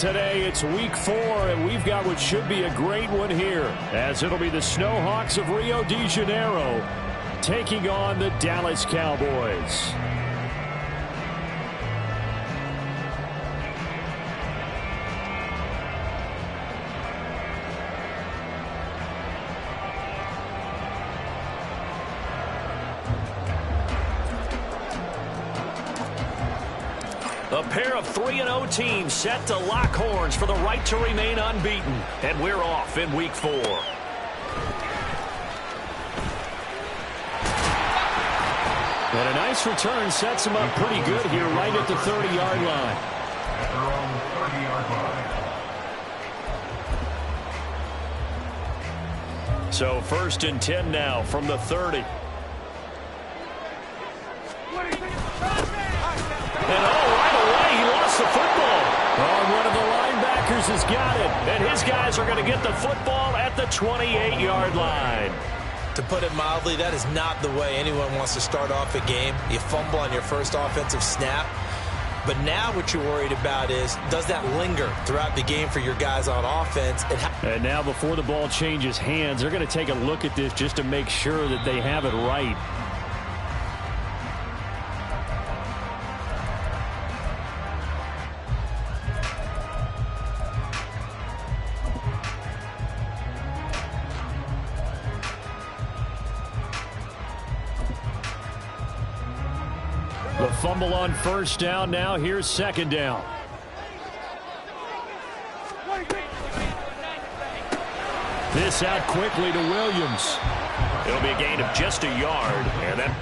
today. It's week 4, and we've got what should be a great one here, as it'll be the Snowhawks of Rio de Janeiro taking on the Dallas Cowboys. A pair of 3-0 teams set to lock horns for the right to remain unbeaten. And we're off in week 4. And a nice return sets him up pretty good here right at the 30-yard line. So 1st and 10 now from the 30. And right away, he lost the football. Oh, one of the linebackers has got it. And his guys are going to get the football at the 28-yard line. To put it mildly, that is not the way anyone wants to start off a game. You fumble on your first offensive snap. But now what you're worried about is, does that linger throughout the game for your guys on offense? And now before the ball changes hands, they're going to take a look at this just to make sure that they have it right. The fumble on 1st down. Now here's 2nd down. This out quickly to Williams. It'll be a gain of just a yard. And then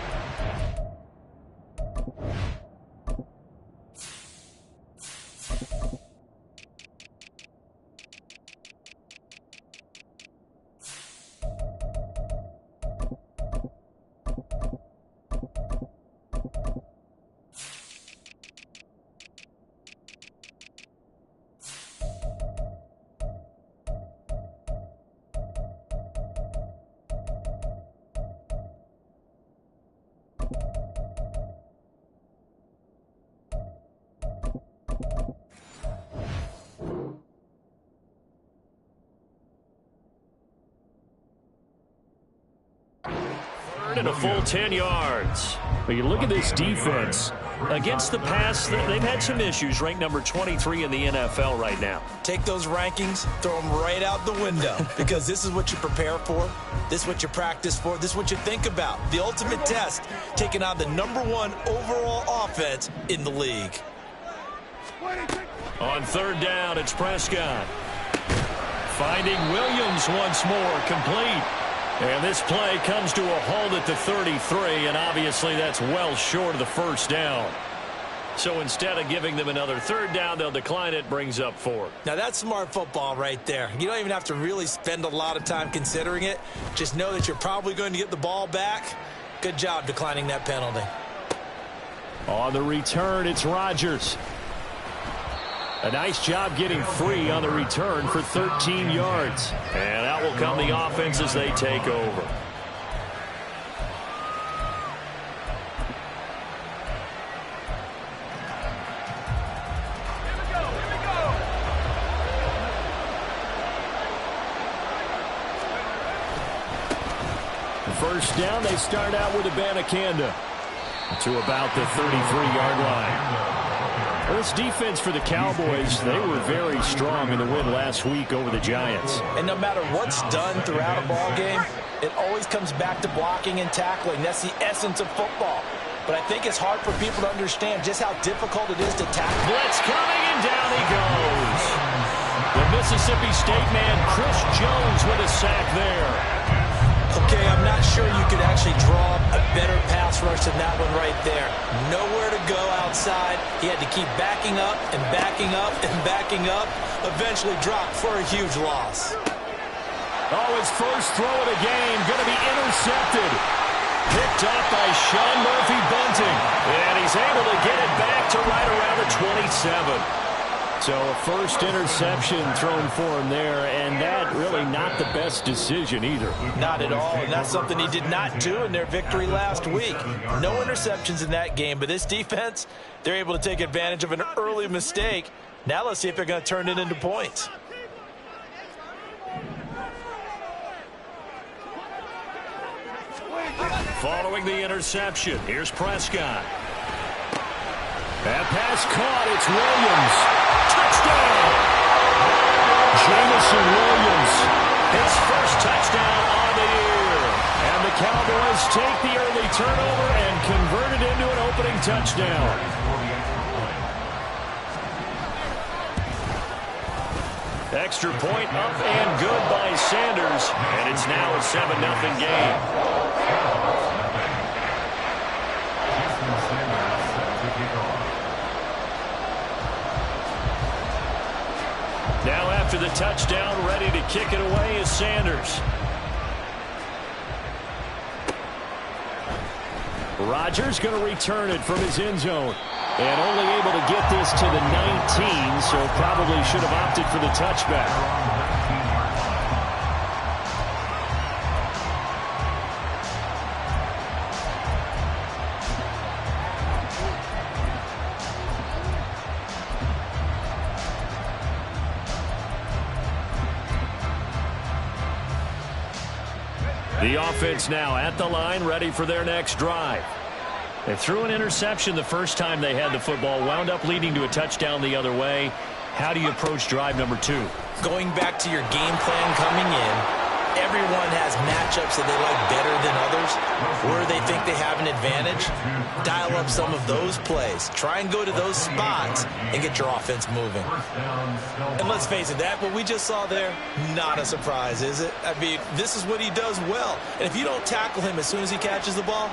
and a full 10 yards. But you look at this defense. Against the pass, they've had some issues. Ranked number 23 in the NFL right now. Take those rankings, throw them right out the window. Because this is what you prepare for. This is what you practice for. This is what you think about. The ultimate test, taking on the #1 overall offense in the league. On 3rd down, it's Prescott. Finding Williams once more, complete. And this play comes to a halt at the 33, and obviously that's well short of the 1st down. So instead of giving them another 3rd down, they'll decline it, brings up 4. Now that's smart football right there. You don't even have to really spend a lot of time considering it. Just know that you're probably going to get the ball back. Good job declining that penalty. On the return, it's Rodgers. A nice job getting free on the return for 13 yards. And out will come the offense as they take over. First down, they start out with Abanikanda to about the 33-yard line. Well, this defense for the Cowboys, they were very strong in the win last week over the Giants. And no matter what's done throughout a ball game, it always comes back to blocking and tackling. That's the essence of football. But I think it's hard for people to understand just how difficult it is to tackle. Blitz coming, and down he goes. The Mississippi State man, Chris Jones, with a sack there. Okay, I'm not sure you could actually draw a better pass rush than that one right there. Nowhere to go outside. He had to keep backing up and backing up and backing up. Eventually dropped for a huge loss. Oh, his first throw of the game going to be intercepted. Picked up by Sean Murphy-Bunting. And he's able to get it back to right around the 27. So a first interception thrown for him there, and that really not the best decision either. Not at all, and that's something he did not do in their victory last week. No interceptions in that game, but this defense, they're able to take advantage of an early mistake Now let's see if they're going to turn it into points. Following the interception, here's Prescott. That pass caught. It's Williams. Touchdown! Jamison Williams, his first touchdown on the year. And the Cowboys take the early turnover and convert it into an opening touchdown. Extra point up and good by Sanders. And it's now a 7-0 game. Now after the touchdown, ready to kick it away is Sanders. Rodgers going to return it from his end zone. And only able to get this to the 19, so probably should have opted for the touchback. The offense now at the line, ready for their next drive. They threw an interception the first time they had the football, wound up leading to a touchdown the other way. How do you approach drive number 2? Going back to your game plan coming in, everyone has matchups that they like better than others, where they think they have an advantage. Dial up some of those plays. Try and go to those spots and get your offense moving. And let's face it, what we just saw there, not a surprise, is it? I mean, this is what he does well. And if you don't tackle him as soon as he catches the ball,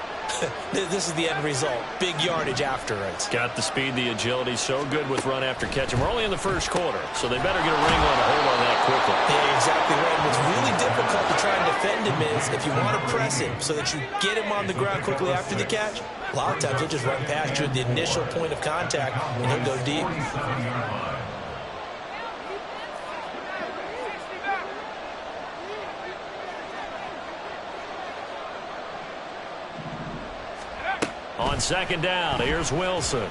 this is the end result. Big yardage after it. Got the speed, the agility, so good with run after catch. And we're only in the first quarter, so they better get a ring on a hold on that quickly. Yeah, exactly right. What's really difficult to try and defend him is if you want to press him so that you get him on the ground quickly after the catch, a lot of times he'll just run past you at the initial point of contact, and he'll go deep. On second down, here's Wilson.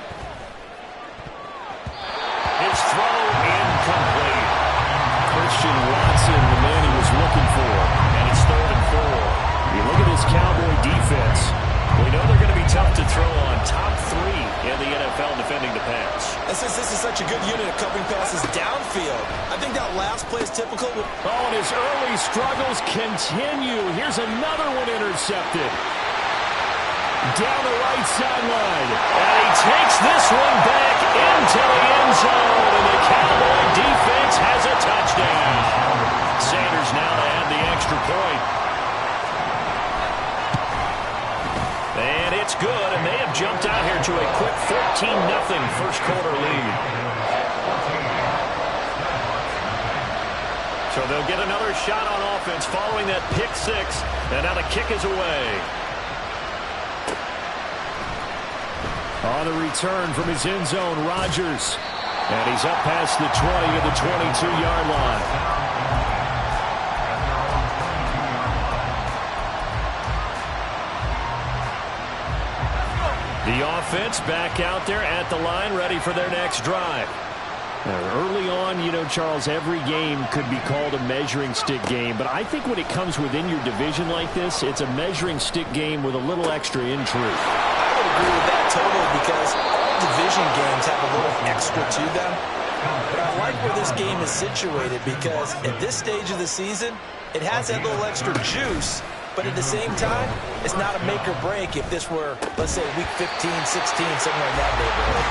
His throw incomplete. Christian Watson, the man he was looking for. And it's 3rd and 4. You look at this Cowboy defense. We know they're going to be tough to throw on. Top 3 in the NFL defending the pass. And since this is such a good unit of covering passes downfield, I think that last play is typical. And his early struggles continue. Here's another one intercepted. Down the right sideline. And he takes this one back into the end zone. And the Cowboy defense has a touchdown. Sanders now to add the extra point. And it's good. And they have jumped out here to a quick 14-0 first quarter lead. So they'll get another shot on offense following that pick 6. And now the kick is away. On the return from his end zone, Rodgers. And he's up past the 20 to the 22-yard line. The offense back out there at the line, ready for their next drive. Now, early on, Charles, every game could be called a measuring stick game. But I think when it comes within your division like this, it's a measuring stick game with a little extra in truth. Agree with that totally, because all division games have a little extra to them. But I like where this game is situated because at this stage of the season, it has that little extra juice. But at the same time, it's not a make or break if this were, let's say, week 15, 16, somewhere in that neighborhood.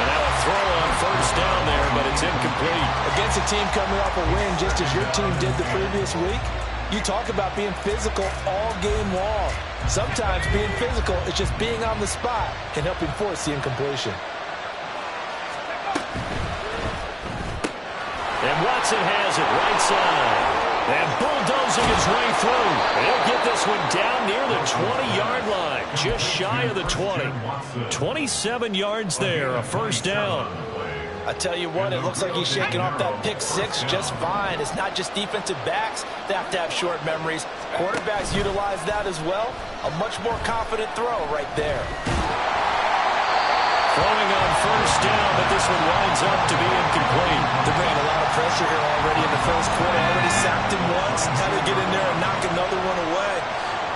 And now a throw on first down there, but it's incomplete. Against a team coming off a win just as your team did the previous week, you talk about being physical all game long. Sometimes being physical is just being on the spot and helping force the incompletion. And Watson has it right side. And bulldozing his way through. He'll get this one down near the 20-yard line. Just shy of the 20. 27 yards there, a first down. I tell you what, it looks like he's shaking off that pick 6 just fine. It's not just defensive backs that have to have short memories. Quarterbacks utilize that as well. A much more confident throw right there. Throwing on first down, but this one winds up to be incomplete. They're bringing a lot of pressure here already in the first quarter. Already sacked him once. Had to get in there and knock another one away.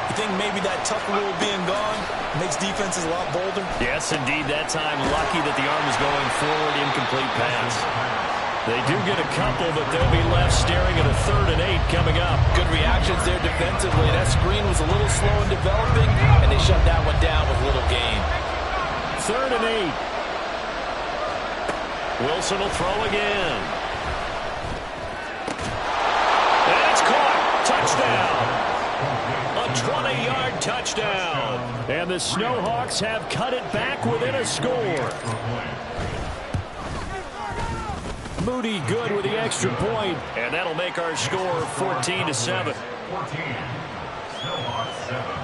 You think maybe that Tucker rule being gone makes defenses a lot bolder? Yes, indeed. That time, lucky that the arm was going forward. Incomplete pass. They do get a couple, but they'll be left staring at a 3rd and 8 coming up. Good reactions there defensively. That screen was a little slow in developing, and they shut that one down with little gain. 3rd and 8. Wilson will throw again. And it's caught. Touchdown. A 20-yard touchdown. And the Snowhawks have cut it back within a score. Moody good with the extra point, and that'll make our score 14-7. 14. Snowhawks 7.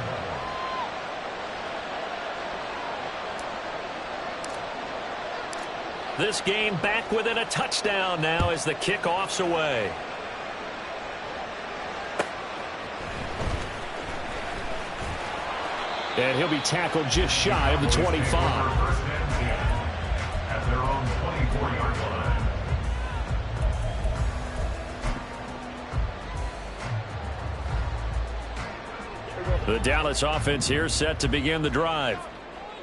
This game back within a touchdown now as the kickoff's away. And he'll be tackled just shy of the 25. At their own 24-yard line. The Dallas offense here set to begin the drive.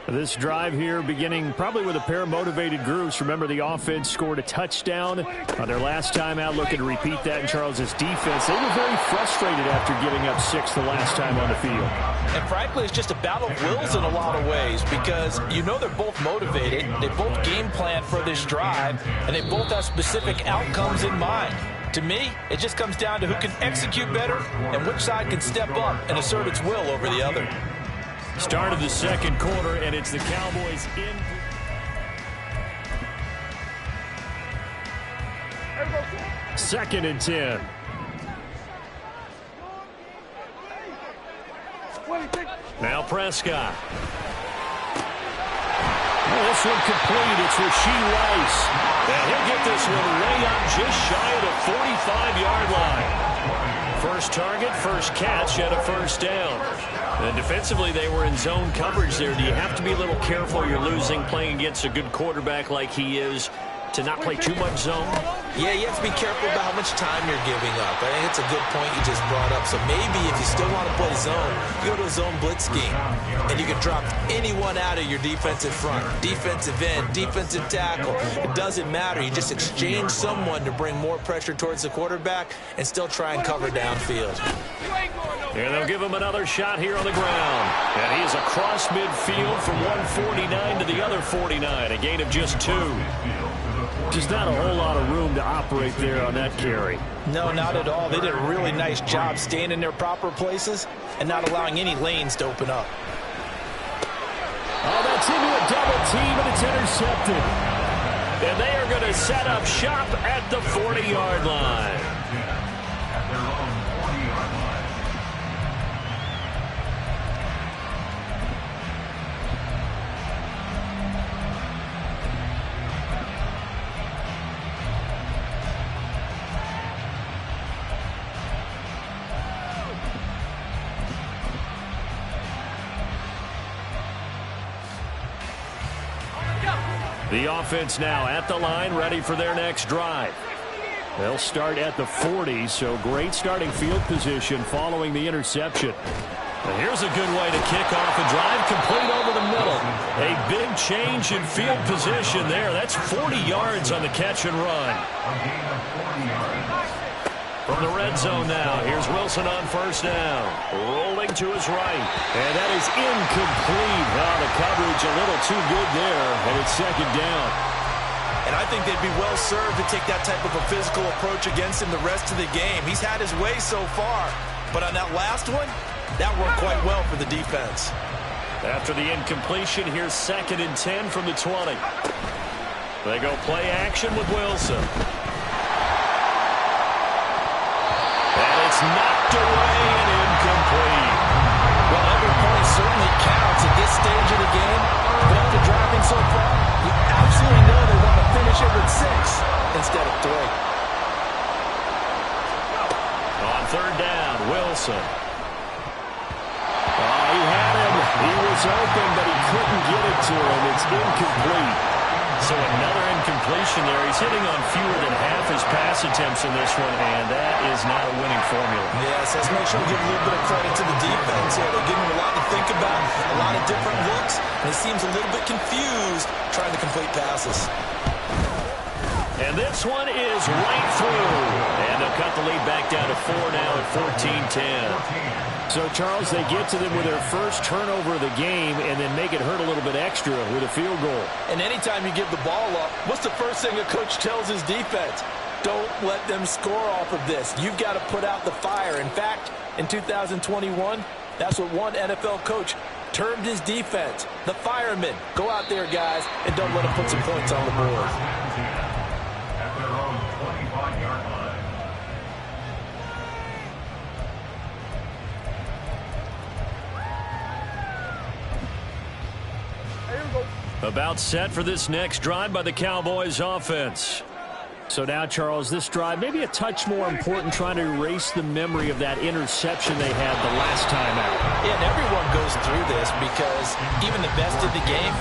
This drive here beginning probably with a pair of motivated groups. Remember, the offense scored a touchdown on their last time out. Looking to repeat that in Charles's defense. They were very frustrated after giving up 6 the last time on the field. And frankly, it's just a battle of wills in a lot of ways because you know they're both motivated. They both game plan for this drive, and they both have specific outcomes in mind. To me, it just comes down to who can execute better and which side can step up and assert its will over the other. Start of the second quarter, and it's the Cowboys in. Second and 10. Now Prescott. This one complete. It's Rashee Rice. And he'll get this one way up just shy of the 45-yard line. First target, first catch, and a first down. And defensively, they were in zone coverage there. Do you have to be a little careful? You're losing playing against a good quarterback like he is to not play too much zone? Yeah, you have to be careful about how much time you're giving up. I think it's a good point you just brought up. So maybe if you still want to play zone, you go to a zone blitz scheme. And you can drop anyone out of your defensive front. Defensive end, defensive tackle. It doesn't matter. You just exchange someone to bring more pressure towards the quarterback and still try and cover downfield. And they'll give him another shot here on the ground. And he is across midfield from 149 to the other 49. A gain of just 2. Just not a whole lot of room to operate there on that carry. No, not at all. They did a really nice job staying in their proper places and not allowing any lanes to open up. Oh, that's into a double team, and it's intercepted. And they are going to set up shop at the 40-yard line. At their own 40-yard line. The offense now at the line, ready for their next drive. They'll start at the 40, so great starting field position following the interception. And here's a good way to kick off a drive, complete over the middle. A big change in field position there. That's 40 yards on the catch and run. From the red zone now, here's Wilson on first down. Rolling to his right. And that is incomplete. Oh, the coverage a little too good there, and it's second down. And I think they'd be well served to take that type of a physical approach against him the rest of the game. He's had his way so far. But on that last one, that worked quite well for the defense. After the incompletion, here's second and 10 from the 20. They go play action with Wilson. It's knocked away and incomplete. Well, every point certainly counts at this stage of the game. But after driving so far, you absolutely know they want to finish it with 6 instead of 3. On third down, Wilson. Oh, he had him. He was open, but he couldn't get it to him. It's incomplete. So another incompletion there. He's hitting on fewer than half his pass attempts in this one, and that is not a winning formula. Yes, let's make sure we give a little bit of credit to the defense here. They're giving him a lot to think about, a lot of different looks, and he seems a little bit confused trying to complete passes. And this one is right through. And they'll cut the lead back down to 4 now at 14-10. So, Charles, they get to them with their first turnover of the game and then make it hurt a little bit extra with a field goal. And anytime you give the ball up, what's the first thing a coach tells his defense? Don't let them score off of this. You've got to put out the fire. In fact, in 2021, that's what one NFL coach termed his defense, the firemen. Go out there, guys, and don't let them put some points on the board. About set for this next drive by the Cowboys offense. So now, Charles, this drive maybe a touch more important, trying to erase the memory of that interception they had the last time out. Yeah, and everyone goes through this because even the best of the game,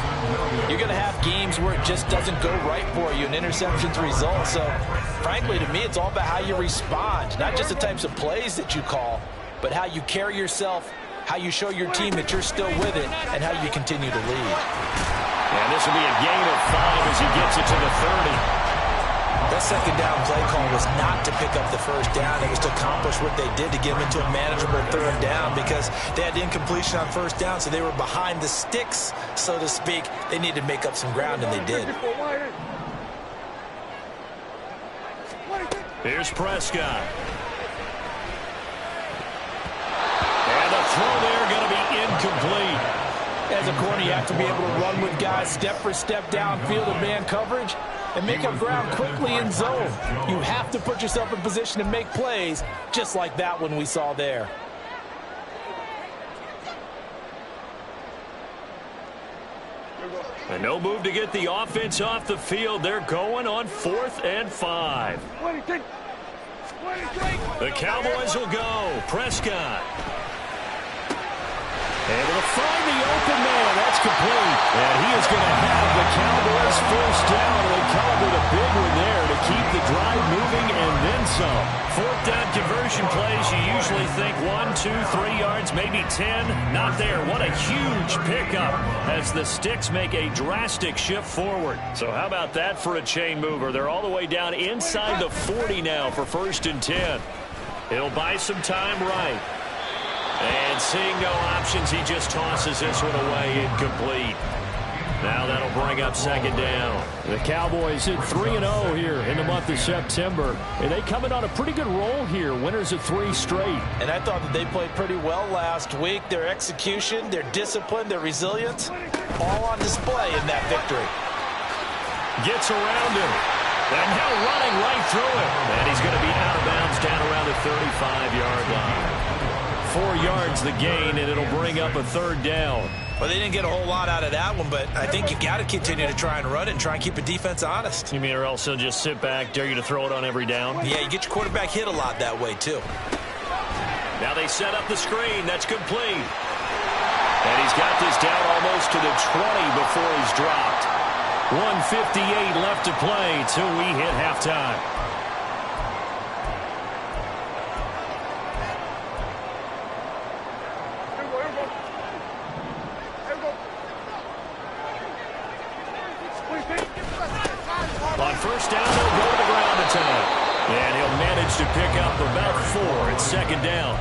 you're going to have games where it just doesn't go right for you and interceptions result. So, frankly, to me, it's all about how you respond, not just the types of plays that you call, but how you carry yourself, how you show your team that you're still with it, and how you continue to lead. And this will be a gain of 5 as he gets it to the 30. That second down play call was not to pick up the first down. It was to accomplish what they did to get them into a manageable third down because they had incompletion on first down, so they were behind the sticks, so to speak. They needed to make up some ground, and they did. Here's Prescott. And the throw there going to be incomplete. As a corner, you have to be able to run with guys step for step downfield in man coverage and make up ground quickly in zone. You have to put yourself in position to make plays, just like that one we saw there. And no move to get the offense off the field. They're going on 4th and 5. The Cowboys will go. Prescott. Able to find the open man. That's complete. And he is going to have the Cowboys first down. They come up with a big one there to keep the drive moving and then some. 4th down conversion plays, you usually think 1, 2, 3 yards, maybe 10. Not there. What a huge pickup as the Sticks make a drastic shift forward. So how about that for a chain mover? They're all the way down inside the 40 now for 1st and 10. He'll buy some time right. And seeing no options, he just tosses this one away, incomplete. Now that'll bring up 2nd down. The Cowboys hit 3-0 here in the month of September. And they come in on a pretty good roll here, winners of 3 straight. And I thought that they played pretty well last week. Their execution, their discipline, their resilience, all on display in that victory. Gets around him. And now running right through it. And he's going to be out of bounds down around the 35-yard line. 4 yards the gain, and it'll bring up a 3rd down. Well, they didn't get a whole lot out of that one, but I think you got to continue to try and run it and try and keep the defense honest. You mean or else he'll just sit back, dare you to throw it on every down? Yeah, you get your quarterback hit a lot that way, too. Now they set up the screen. That's complete. And he's got this down almost to the 20 before he's dropped. 1:58 left to play till we hit halftime. On first down, they'll go to the ground attack. And he'll manage to pick up about 4 at 2nd down.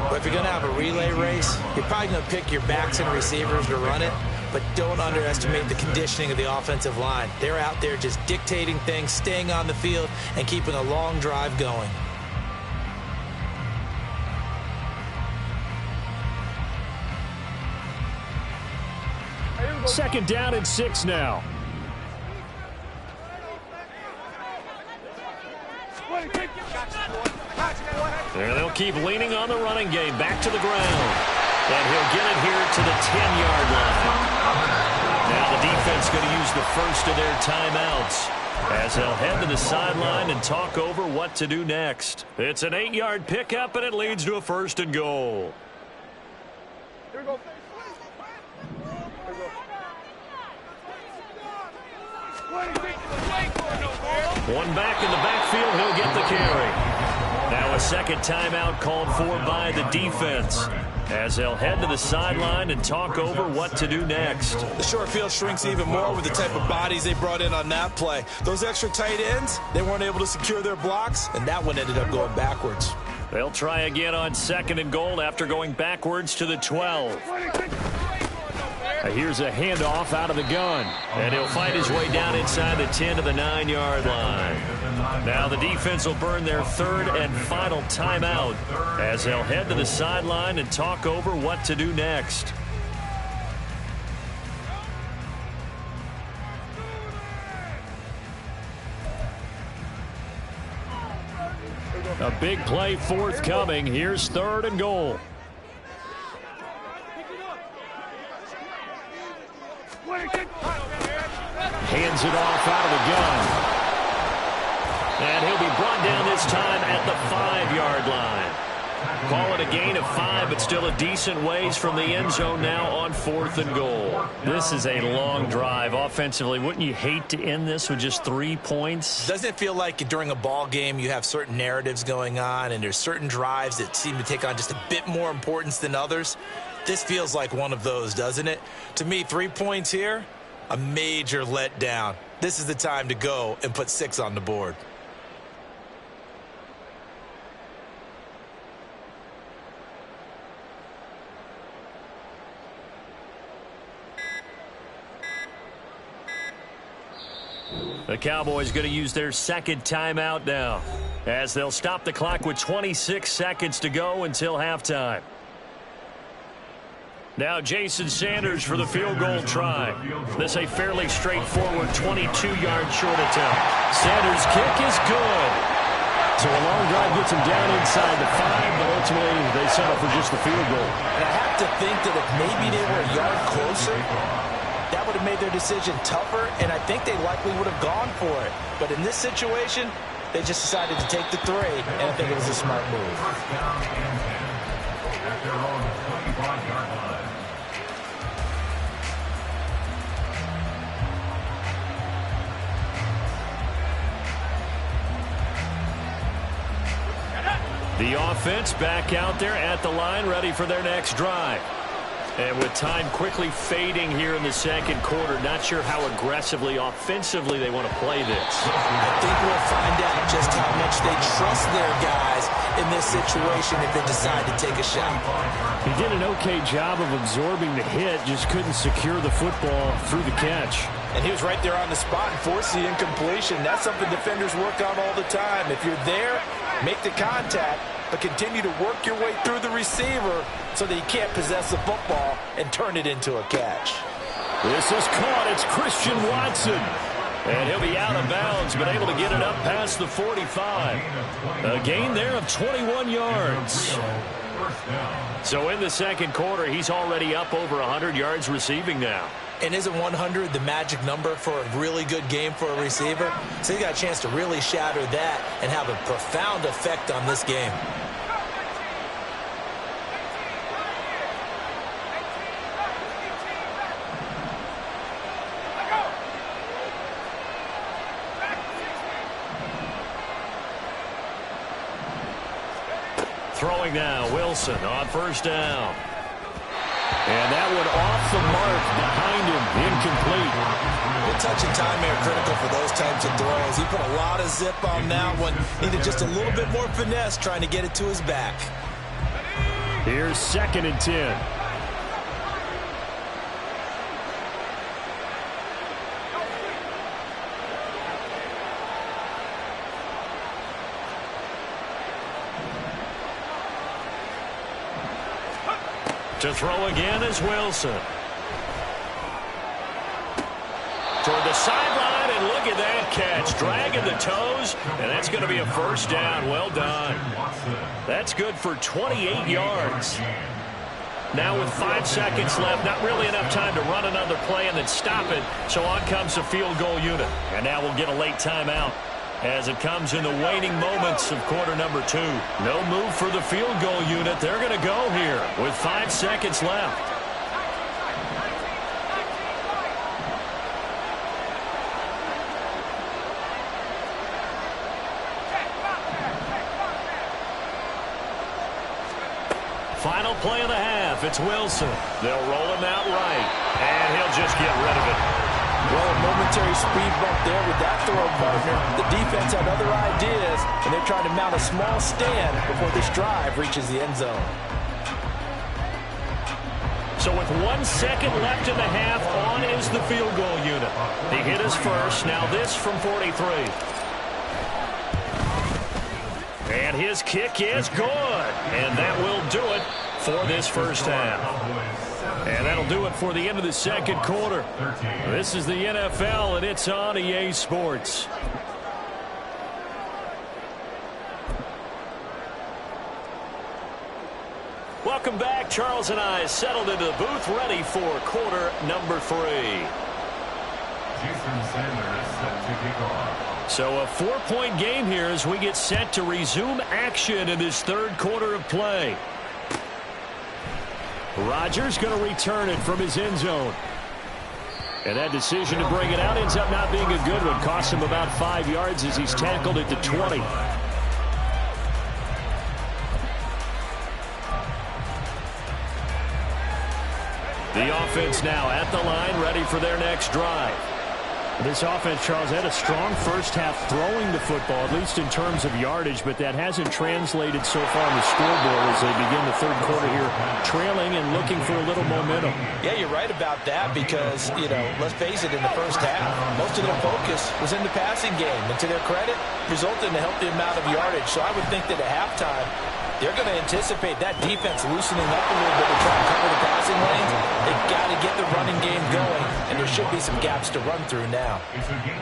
But if you're going to have a relay race, you're probably going to pick your backs and receivers to run it, but don't underestimate the conditioning of the offensive line. They're out there just dictating things, staying on the field, and keeping a long drive going. Second down and 6 now. There they'll keep leaning on the running game. Back to the ground. And he'll get it here to the 10-yard line. Now the defense going to use the first of their timeouts as they'll head to the sideline and talk over what to do next. It's an 8-yard pickup, and it leads to a 1st and goal. Here we go. One back in the backfield. He'll get the carry. Now a second timeout called for by the defense, as they'll head to the sideline and talk over what to do next. The short field shrinks even more with the type of bodies they brought in on that play. Those extra tight ends, they weren't able to secure their blocks, and that one ended up going backwards. They'll try again on 2nd and goal after going backwards to the 12. Here's a handoff out of the gun, and he'll find his way down inside the 10 to the 9-yard line. Now the defense will burn their 3rd and final timeout, as they'll head to the sideline and talk over what to do next. A big play forthcoming. Here's 3rd and goal. Hands it off out of the gun. And he'll be brought down this time at the 5-yard line. Call it a gain of 5, but still a decent ways from the end zone now on 4th and goal. This is a long drive offensively. Wouldn't you hate to end this with just 3 points? Doesn't it feel like during a ball game you have certain narratives going on and there's certain drives that seem to take on just a bit more importance than others? This feels like one of those, doesn't it? To me, 3 points here, a major letdown. This is the time to go and put 6 on the board. The Cowboys going to use their 2nd timeout now, as they'll stop the clock with 26 seconds to go until halftime. Now Jason Sanders for the field goal try. This a fairly straightforward 22-yard short attempt. Sanders' kick is good. So a long drive gets him down inside the 5, but ultimately they settle for just the field goal. And I have to think that if maybe they were a yard closer, that would have made their decision tougher, and I think they likely would have gone for it. But in this situation, they just decided to take the 3, and I think it was a smart move. The offense back out there at the line, ready for their next drive. And with time quickly fading here in the 2nd quarter, not sure how aggressively, offensively they want to play this. I think we'll find out just how much they trust their guys in this situation if they decide to take a shot. He did an okay job of absorbing the hit, just couldn't secure the football through the catch. And he was right there on the spot and forced the incompletion. That's something defenders work on all the time. If you're there, make the contact, but continue to work your way through the receiver so that he can't possess the football and turn it into a catch. This is caught. It's Christian Watson. And he'll be out of bounds, but able to get it up past the 45. A gain there of 21 yards. So in the 2nd quarter, he's already up over 100 yards receiving now. And isn't 100 the magic number for a really good game for a receiver? So he got a chance to really shatter that and have a profound effect on this game. Throwing now, Wilson on 1st down. And that one off the mark behind him, incomplete. Good touch and time here critical for those types of throws. He put a lot of zip on that one. Needed just a little bit more finesse trying to get it to his back. Here's 2nd and 10. To throw again is Wilson. Toward the sideline, and look at that catch. Dragging the toes, and that's going to be a 1st down. Well done. That's good for 28 yards. Now with 5 seconds left, not really enough time to run another play and then stop it. So on comes the field goal unit. And now we'll get a late timeout as it comes in the waning moments of quarter number 2. No move for the field goal unit. They're going to go here with 5 seconds left. Final play of the half. It's Wilson. They'll roll him out right, and he'll just get rid of it. Well, a momentary speed bump there with that throw, partner. The defense had other ideas, and they're trying to mount a small stand before this drive reaches the end zone. So with 1 second left in the half, on is the field goal unit. He hit his first. Now this from 43. And his kick is good. And that will do it for this first half. And that'll do it for the end of the second quarter. This is the NFL, and it's on EA Sports. Welcome back. Charles and I settled into the booth, ready for quarter number 3. So a 4-point game here as we get set to resume action in this third quarter of play. Rodgers going to return it from his end zone. And that decision to bring it out ends up not being a good one. Costs him about 5 yards as he's tackled at the 20. The offense now at the line, ready for their next drive. This offense, Charles, had a strong first half throwing the football, at least in terms of yardage, but that hasn't translated so far on the scoreboard as they begin the third quarter here, trailing and looking for a little momentum. Yeah, you're right about that because, let's face it, in the first half, most of their focus was in the passing game. And to their credit, resulted in a healthy amount of yardage. So I would think that at halftime, they're going to anticipate that defense loosening up a little bit to try and cover the passing lanes. They've got to get the running game going, and there should be some gaps to run through now.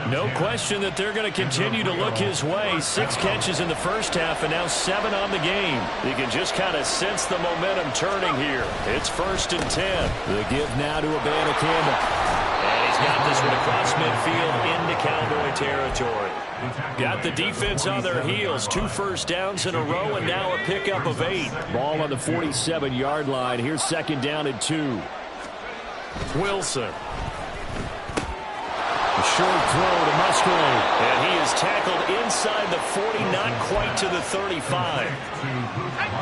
No question that they're going to continue to look his way. 6 catches in the first half and now 7 on the game. You can just kind of sense the momentum turning here. It's 1st and 10. The give now to Abanikanda. And he's got this one across midfield into Cowboy territory. Got the defense on their heels. 2 first downs in a row and now a pickup of 8. Ball on the 47-yard line. Here's 2nd down and 2. Wilson. A short throw to Musgrave. And he is tackled inside the 40, not quite to the 35.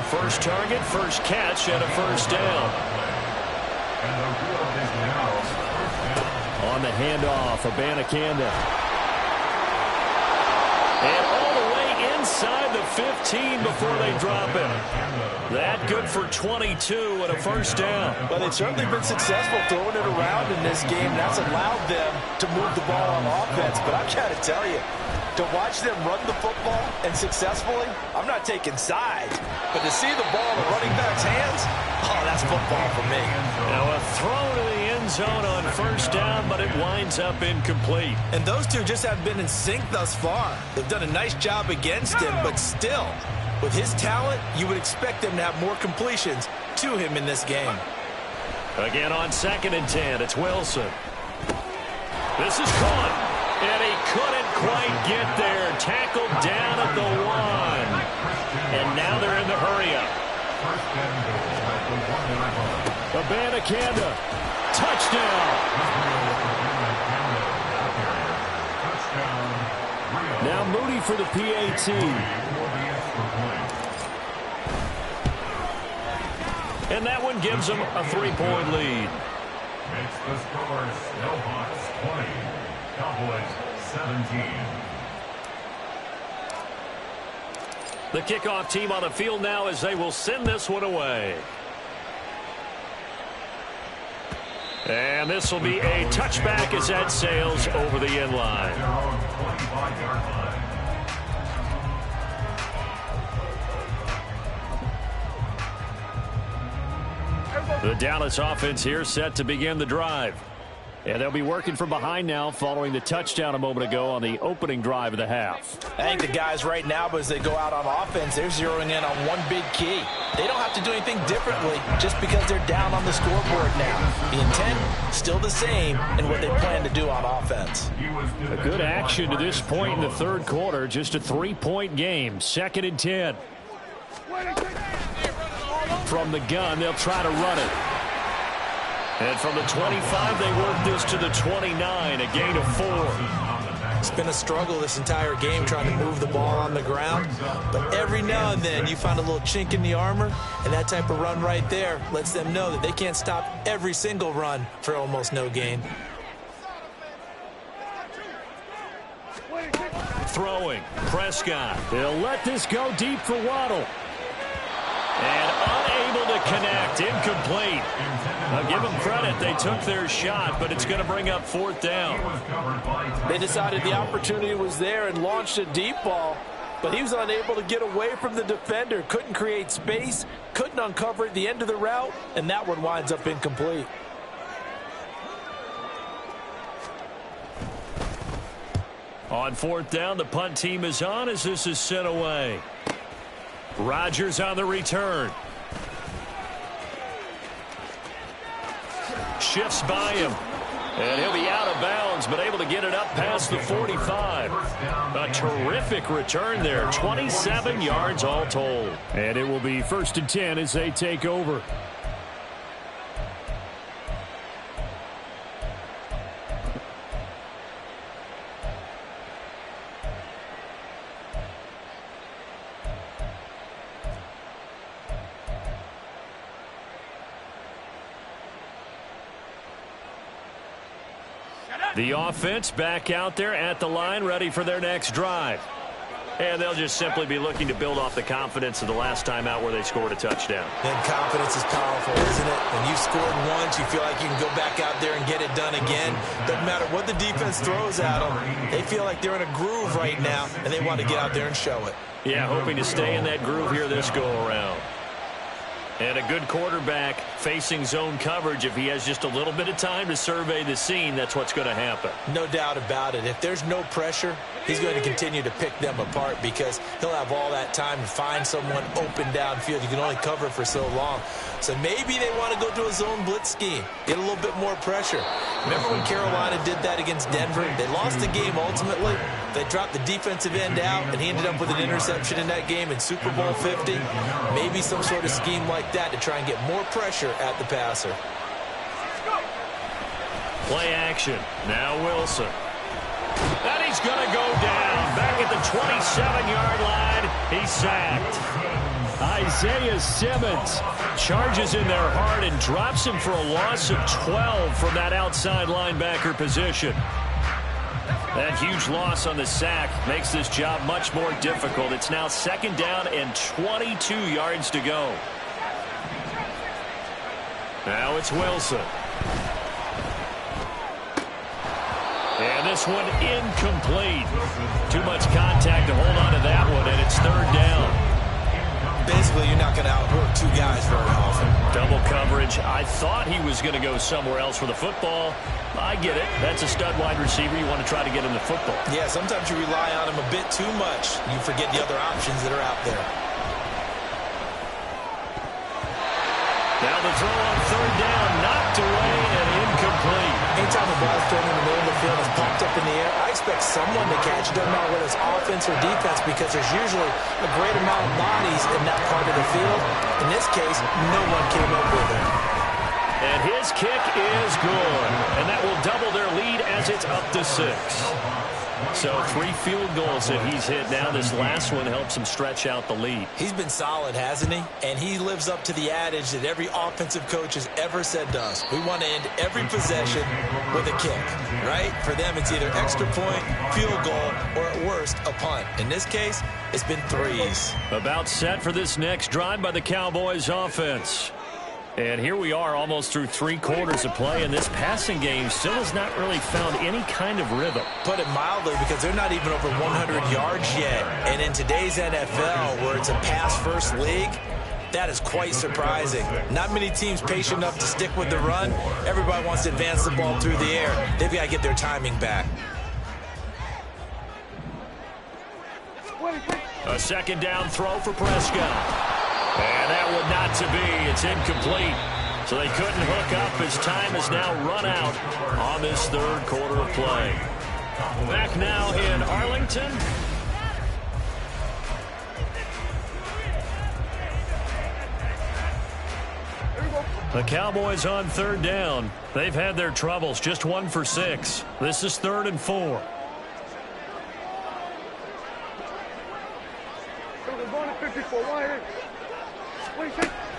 First target, first catch, and a first down. On the handoff, Abanikanda. And all the way inside the 15 before they drop him. That good for 22 and a first down. Well, they've certainly been successful throwing it around in this game. That's allowed them to move the ball on offense. But I've got to tell you, to watch them run the football and successfully, I'm not taking sides. But to see the ball in the running back's hands, oh, that's football for me. Now a throw to the end zone on first down, but it winds up incomplete. And those two just have been in sync thus far. They've done a nice job against him, but still, with his talent, you would expect them to have more completions to him in this game. Again on 2nd and 10, it's Wilson. This is caught, and he couldn't quite get there. Tackled down at the 1. And now they're in the hurry-up. Abanikanda, touchdown. Now Moody for the PAT. And that one gives them a 3-point lead. Makes the score Snowhawks 20, Cowboys 17. The kickoff team on the field now as they will send this one away. And this will be a touchback as that sails over the end line. The Dallas offense here set to begin the drive. And they'll be working from behind now following the touchdown a moment ago on the opening drive of the half. I think the guys right now, as they go out on offense, they're zeroing in on one big key. They don't have to do anything differently just because they're down on the scoreboard now. The intent, still the same in what they plan to do on offense. A good action to this point in the third quarter. Just a 3-point game. 2nd and 10. From the gun, they'll try to run it. And from the 25, they work this to the 29, a gain of 4. It's been a struggle this entire game trying to move the ball on the ground. But every now and then you find a little chink in the armor, and that type of run right there lets them know that they can't stop every single run for almost no gain. Throwing, Prescott. He'll let this go deep for Waddle. And unable to connect, incomplete. Now give them credit, they took their shot, but it's going to bring up 4th down. They decided the opportunity was there and launched a deep ball, but he was unable to get away from the defender, couldn't create space, couldn't uncover at the end of the route, and that one winds up incomplete. On 4th down, the punt team is on as this is sent away. Rodgers on the return. Shifts by him. And he'll be out of bounds, but able to get it up past the 45. A terrific return there. 27 yards all told. And it will be 1st and 10 as they take over. The offense back out there at the line, ready for their next drive. And they'll just simply be looking to build off the confidence of the last time out where they scored a touchdown. And confidence is powerful, isn't it? When you've scored once, you feel like you can go back out there and get it done again. Doesn't matter what the defense throws at them. They feel like they're in a groove right now, and they want to get out there and show it. Yeah, hoping to stay in that groove here this go-around. And a good quarterback facing zone coverage. If he has just a little bit of time to survey the scene, that's what's going to happen. No doubt about it. If there's no pressure, he's going to continue to pick them apart because he'll have all that time to find someone open downfield. You can only cover for so long. So maybe they want to go to a zone blitz scheme, get a little bit more pressure. Remember when Carolina did that against Denver? They lost the game ultimately. They dropped the defensive end out, and he ended up with an interception in that game in Super Bowl 50. Maybe some sort of scheme like that to try and get more pressure at the passer. Play action. Now Wilson. And he's going to go down. Back at the 27-yard line. He's sacked. Isaiah Simmons charges in there hard and drops him for a loss of 12 from that outside linebacker position. That huge loss on the sack makes this job much more difficult. It's now 2nd down and 22 yards to go. Now it's Wilson. And this one incomplete. Too much contact to hold on to that one, and it's 3rd down. Basically, you're not going to outwork two guys very often. Double coverage. I thought he was going to go somewhere else for the football. I get it. That's a stud wide receiver. You want to try to get him the football. Yeah, sometimes you rely on him a bit too much. You forget the other options that are out there. Now the throw on 3rd down, knocked away and incomplete. Anytime a ball's thrown in the middle of the field and popped up in the air, I expect someone to catch it. Doesn't matter whether it's offense or defense because there's usually a great amount of bodies in that part of the field. In this case, no one came up with it. And his kick is good. And that will double their lead as it's up to 6. So 3 field goals that he's hit now. This last one helps him stretch out the lead. He's been solid, hasn't he? And he lives up to the adage that every offensive coach has ever said to us. We want to end every possession with a kick, right? For them, it's either extra point, field goal, or at worst, a punt. In this case, it's been 3s. About set for this next drive by the Cowboys offense. And here we are almost through 3 quarters of play, and this passing game still has not really found any kind of rhythm. Put it mildly, because they're not even over 100 yards yet. And in today's NFL, where it's a pass-first league, that is quite surprising. Not many teams patient enough to stick with the run. Everybody wants to advance the ball through the air. They've got to get their timing back. A 2nd down throw for Prescott. And that one not to be. It's incomplete. So they couldn't hook up as time has now run out on this 3rd quarter of play. Back now in Arlington. The Cowboys on 3rd down. They've had their troubles. Just 1 for 6. This is 3rd and 4.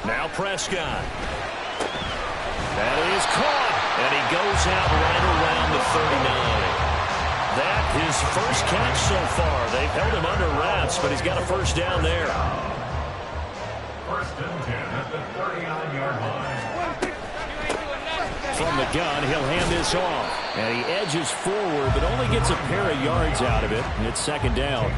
Now Prescott. That is caught, and he goes out right around the 39. That his first catch so far. They've held him under wraps, but he's got a first down there. First and 10 at the 39-yard line. From the gun, he'll hand this off. And he edges forward, but only gets a pair of yards out of it. And it's second down.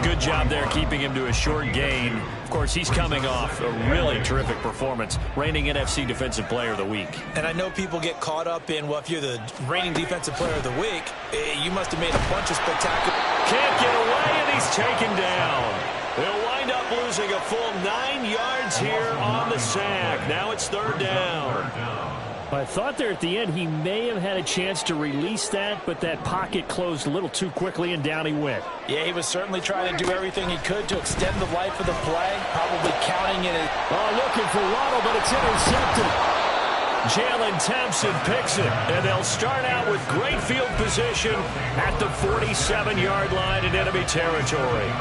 Good job there keeping him to a short gain. Of course, he's coming off a really terrific performance. Reigning NFC Defensive Player of the Week. And I know people get caught up in, well, if you're the reigning Defensive Player of the Week, you must have made a bunch of spectacular. Can't get away, and he's taken down. They'll wind up losing a full 9 yards here on the sack. Now it's third down. I thought there at the end he may have had a chance to release that, but that pocket closed a little too quickly, and down he went. Yeah, he was certainly trying to do everything he could to extend the life of the play, probably counting it. Looking for Waddle, but it's intercepted. Jalen Thompson picks it, and they'll start out with great field position at the 47-yard line in enemy territory.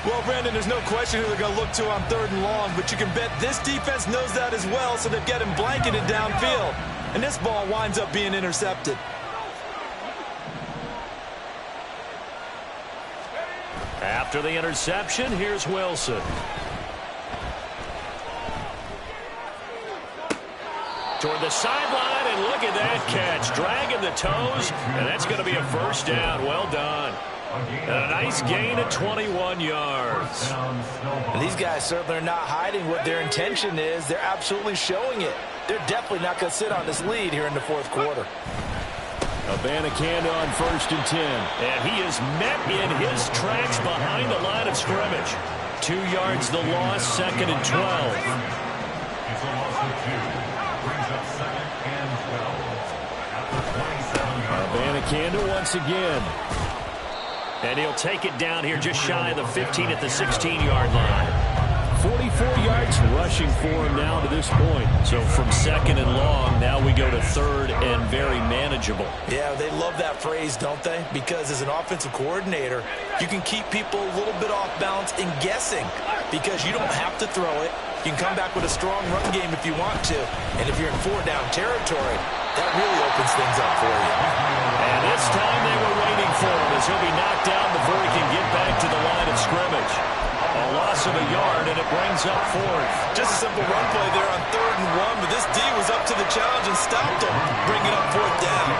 Well, Brandon, there's no question who they're going to look to on third and long, but you can bet this defense knows that as well, so they've got him blanketed downfield. And this ball winds up being intercepted. After the interception, here's Wilson. Toward the sideline, and look at that catch. Dragging the toes, and that's going to be a first down. Well done. And a nice gain of 21 yards. And these guys certainly are not hiding what their intention is. They're absolutely showing it. They're definitely not going to sit on this lead here in the fourth quarter. Abanikanda on first and 10. And he is met in his tracks behind the line of scrimmage. 2 yards the loss, second and 12. It's a loss of 2. Brings up second and 12. At the 27-yard line. Abanikanda once again. And he'll take it down here just shy of the 15 at the 16-yard line. 44 yards rushing for him now to this point. So from second and long, now we go to third and very manageable. Yeah, they love that phrase, don't they? Because as an offensive coordinator, you can keep people a little bit off balance and guessing because you don't have to throw it. You can come back with a strong run game if you want to. And if you're in 4-down territory, that really opens things up for you. And this time they were waiting for him as he'll be knocked down before he can get back to the line of scrimmage. A loss of a yard, and it brings up fourth. Just a simple run play there on third and 1, but this D was up to the challenge and stopped him, bringing up fourth down.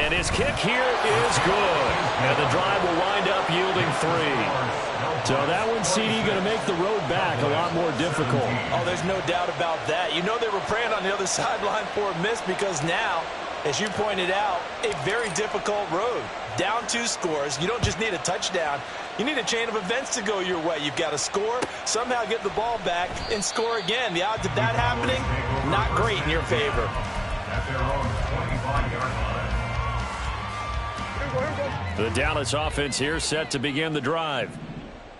And his kick here is good. And the drive will wind up yielding 3. So that one, CD, going to make the road back a lot more difficult. Oh, there's no doubt about that. You know they were praying on the other sideline for a miss because now, as you pointed out, a very difficult road. Down 2 scores. You don't just need a touchdown. You need a chain of events to go your way. You've got to score, somehow get the ball back, and score again. The odds of that happening, not great in your favor. At their own 25-yard line. The Dallas offense here set to begin the drive.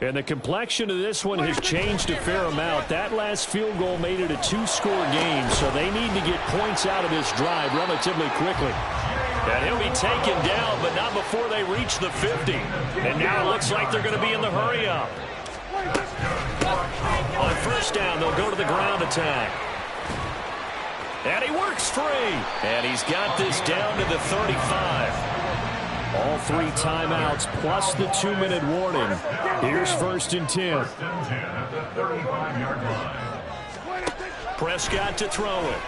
And the complexion of this one has changed a fair amount. That last field goal made it a 2-score game, so they need to get points out of this drive relatively quickly. And he'll be taken down, but not before they reach the 50. And now it looks like they're going to be in the hurry-up. On first down, they'll go to the ground attack. And he works free. And he's got this down to the 35. All 3 timeouts plus the 2-minute warning. Here's first and 10. First and 10 at the 35-yard line. Prescott to throw it.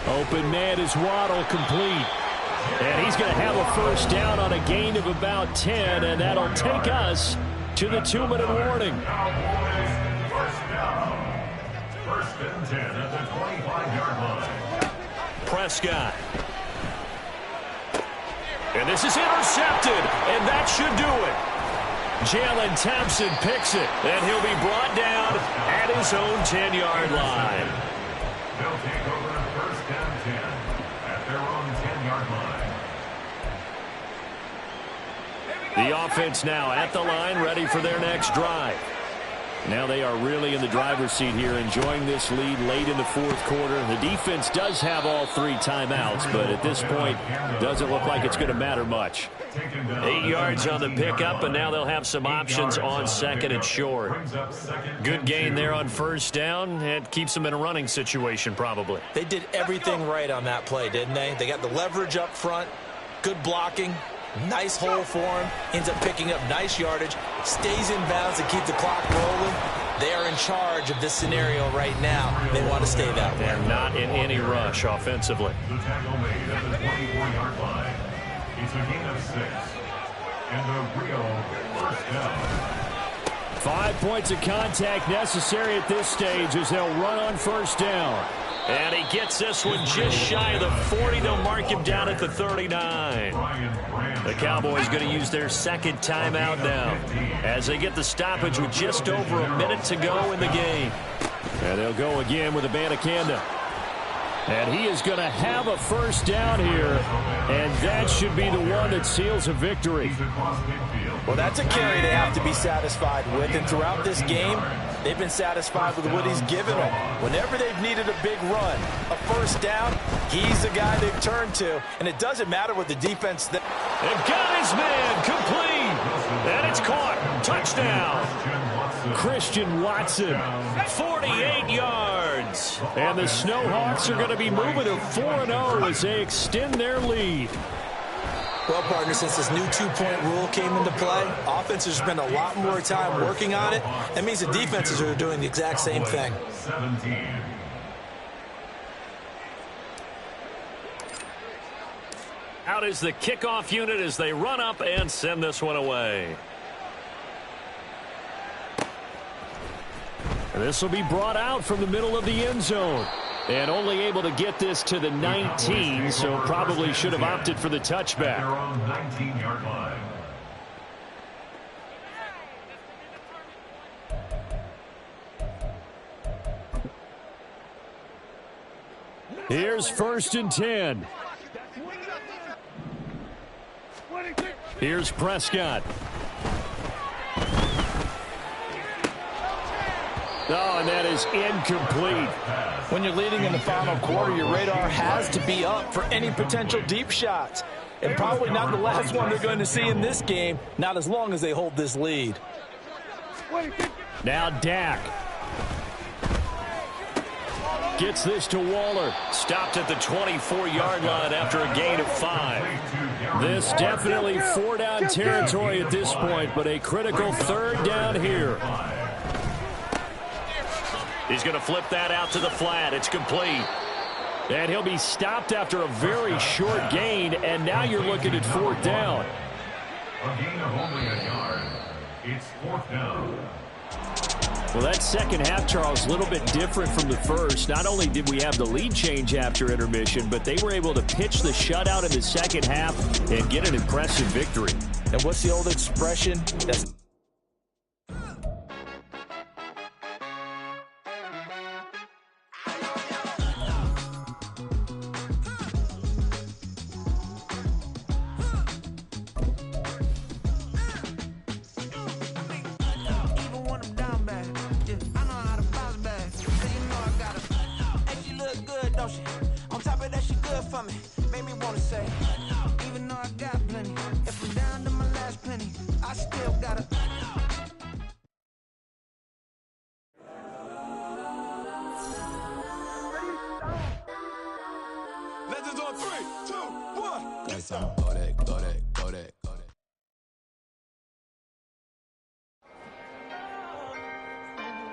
Open man is Waddle, complete. And he's going to have a first down on a gain of about 10, and that'll take us to the 2-minute warning. First down. First and 10 at the 25-yard line. Prescott. And this is intercepted, and that should do it. Jalen Thompson picks it, and he'll be brought down at his own 10-yard line. They'll take over first and 10 at their own 10-yard line. The offense now at the line, ready for their next drive. Now they are really in the driver's seat here, enjoying this lead late in the fourth quarter. The defense does have all 3 timeouts, but at this point, doesn't look like it's going to matter much. 8 yards on the pickup, and now they'll have some options on second and short. Good gain there on first down. It keeps them in a running situation probably. They did everything right on that play, didn't they? They got the leverage up front, good blocking, nice hole for him, ends up picking up nice yardage, stays in bounds to keep the clock rolling. They are in charge of this scenario right now. They want to stay that way. They're not in any rush offensively. The tackle made at the 24-yard line. It's a gain of 6. And a real first down. 5 points of contact necessary at this stage as they'll run on first down. And he gets this one just shy of the 40. They'll mark him down at the 39. The Cowboys going to use their second timeout now as they get the stoppage with just over a minute to go in the game. And they'll go again with Abanikanda. And he is going to have a first down here, and that should be the one that seals a victory. Well, that's a carry they have to be satisfied with, and throughout this game, they've been satisfied with what he's given them. Whenever they've needed a big run, a first down, he's the guy they've turned to, and it doesn't matter what the defense... They've got his man complete, and it's caught. Touchdown. Christian Watson, 48 yards. And the Snowhawks are going to be moving to 4-0 as they extend their lead. Well, partner, since this new two-point rule came into play, offenses spend a lot more time working on it. That means the defenses are doing the exact same thing. 17. Out is the kickoff unit as they run up and send this one away. This will be brought out from the middle of the end zone. And only able to get this to the 19, so probably should have opted for the touchback. Their own 19-yard line. Here's 1st and 10. Here's Prescott. Oh, and that is incomplete. When you're leading in the final quarter, your radar has to be up for any potential deep shots. And probably not the last one they're going to see in this game, not as long as they hold this lead. Now Dak. Gets this to Waller. Stopped at the 24-yard line after a gain of 5. This definitely 4-down territory at this point, but a critical 3rd down here. He's going to flip that out to the flat. It's complete. And he'll be stopped after a very short gain, and now you're looking at 4th down. A gain of only a yard. It's 4th down. Well, that second half, Charles, a little bit different from the first. Not only did we have the lead change after intermission, but they were able to pitch the shutout in the second half and get an impressive victory. And what's the old expression? That's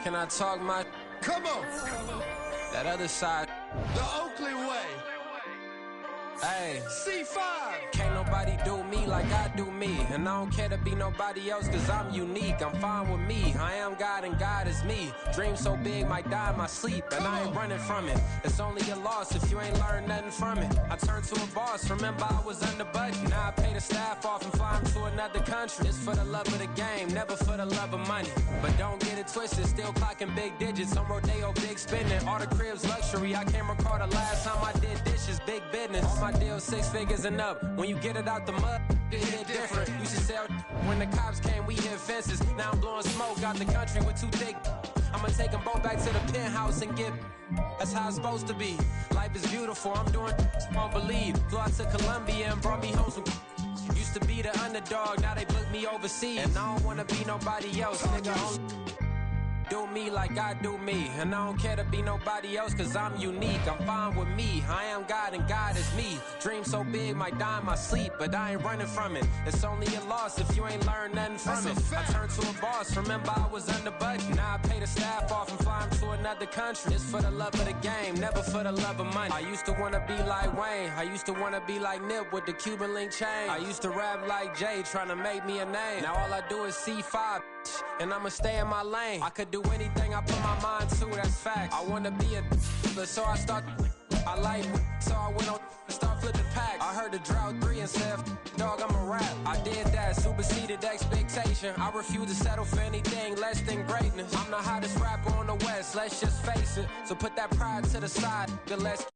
Can I talk my... Come on! That other side... The Oakley way! Hey. C5! Can't nobody do me like I do me. And I don't care to be nobody else cause I'm unique. I'm fine with me. I am God and God is me. Dream so big might die in my sleep. And I ain't running from it. It's only a loss if you ain't learned nothing from it. I turned to a boss. Remember I was under budget. Now I pay the staff off and fly them to another country. It's for the love of the game, never for the love of money. But don't get it twisted. Still clocking big digits. On Rodeo, big spending. All the cribs luxury. I can't recall the last time I did dishes. Big business. All my deals 6 figures and up. When you get it out the mud, it hit different. Used to sell when the cops came, we hit fences. Now I'm blowing smoke out the country with 2 thick. I'ma take them both back to the penthouse and get. That's how it's supposed to be. Life is beautiful. I'm doing won't believe. Flew out to Colombia and brought me home some. Used to be the underdog, now they book me overseas. And I don't wanna be nobody else, nigga. Do me like I do me, and I don't care to be nobody else, cause I'm unique. I'm fine with me, I am God and God is me. Dream so big, might die in my sleep, but I ain't running from it. It's only a loss if you ain't learned nothing from it. I turned to a boss, remember I was under budget. Now I pay the staff off and fly them to another country. It's for the love of the game, never for the love of money. I used to wanna be like Wayne, I used to wanna be like Nip with the Cuban link chain. I used to rap like Jay, trying to make me a name. Now all I do is C5, and I'ma stay in my lane. I could do anything I put my mind to, that's fact. I wanna be a so I start. I like so I went on and start flipping packs. I heard the drought 3 and said, dog, I'm a rap. I did that, superseded expectation. I refuse to settle for anything less than greatness. I'm the hottest rapper on the West, let's just face it. So put that pride to the side, let's